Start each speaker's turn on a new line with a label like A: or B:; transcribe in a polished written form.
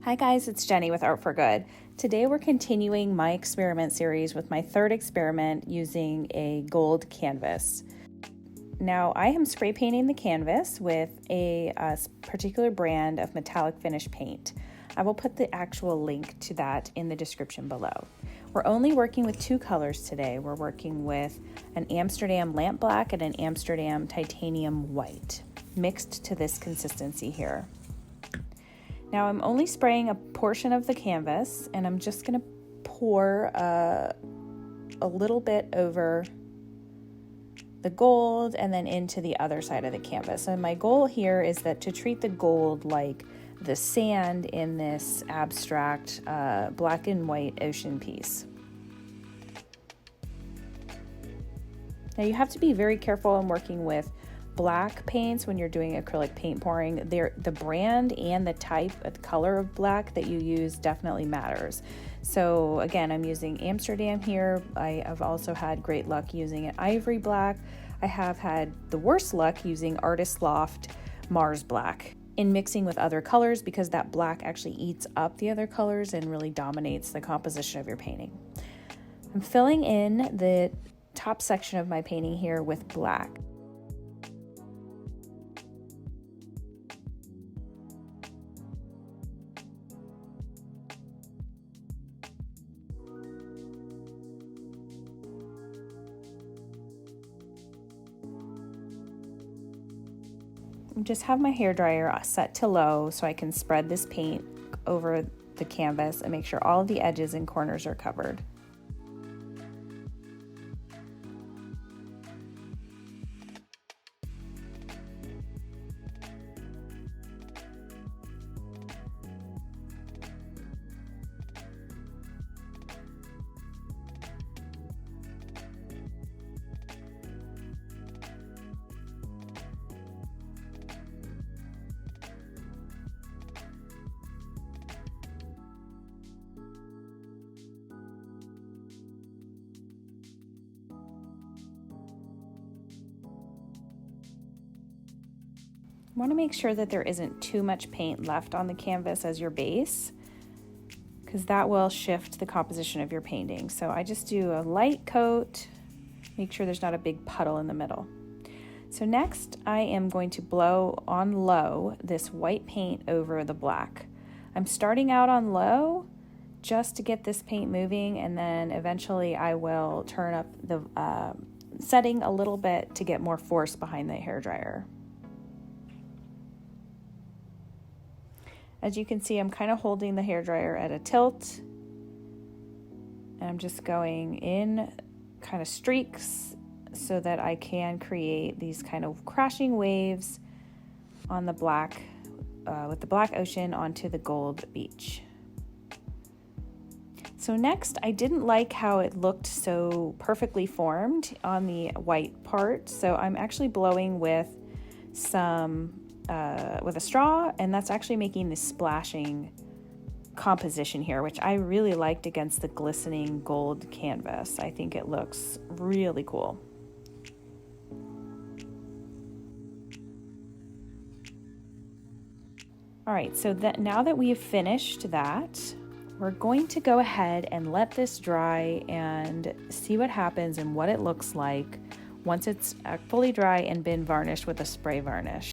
A: Hi guys, it's Jenny with Art for Good. Today we're continuing my experiment series with my third experiment using a gold canvas. Now I am spray painting the canvas with a particular brand of metallic finish paint. I will put the actual link to that in the description below. We're only working with two colors today. We're working with an Amsterdam lamp black and an Amsterdam titanium white, mixed to this consistency here. Now I'm only spraying a portion of the canvas, and I'm just going to pour a little bit over the gold and then into the other side of the canvas. And my goal here is that to treat the gold like the sand in this abstract black and white ocean piece. Now you have to be very careful in working with black paints when you're doing acrylic paint pouring. The brand and the type of color of black that you use definitely matters. So again, I'm using Amsterdam here. I have also had great luck using an ivory black. I have had the worst luck using Artist Loft Mars black in mixing with other colors, because that black actually eats up the other colors and really dominates the composition of your painting. I'm filling in the top section of my painting here with black. Just have my hairdryer set to low so I can spread this paint over the canvas and make sure all of the edges and corners are covered. You want to make sure that there isn't too much paint left on the canvas as your base, because that will shift the composition of your painting. So I just do a light coat, make sure there's not a big puddle in the middle. So next I am going to blow on low this white paint over the black. I'm starting out on low just to get this paint moving, and then eventually I will turn up the setting a little bit to get more force behind the hairdryer. As you can see, I'm kind of holding the hairdryer at a tilt, and I'm just going in kind of streaks so that I can create these kind of crashing waves on the black, with the black ocean onto the gold beach. So next, I didn't like how it looked so perfectly formed on the white part, so I'm actually blowing with with a straw, and that's actually making this splashing composition here, which I really liked against the glistening gold canvas. I think it looks really cool. All right, so now that we have finished that, we're going to go ahead and let this dry and see what happens and what it looks like once it's fully dry and been varnished with a spray varnish.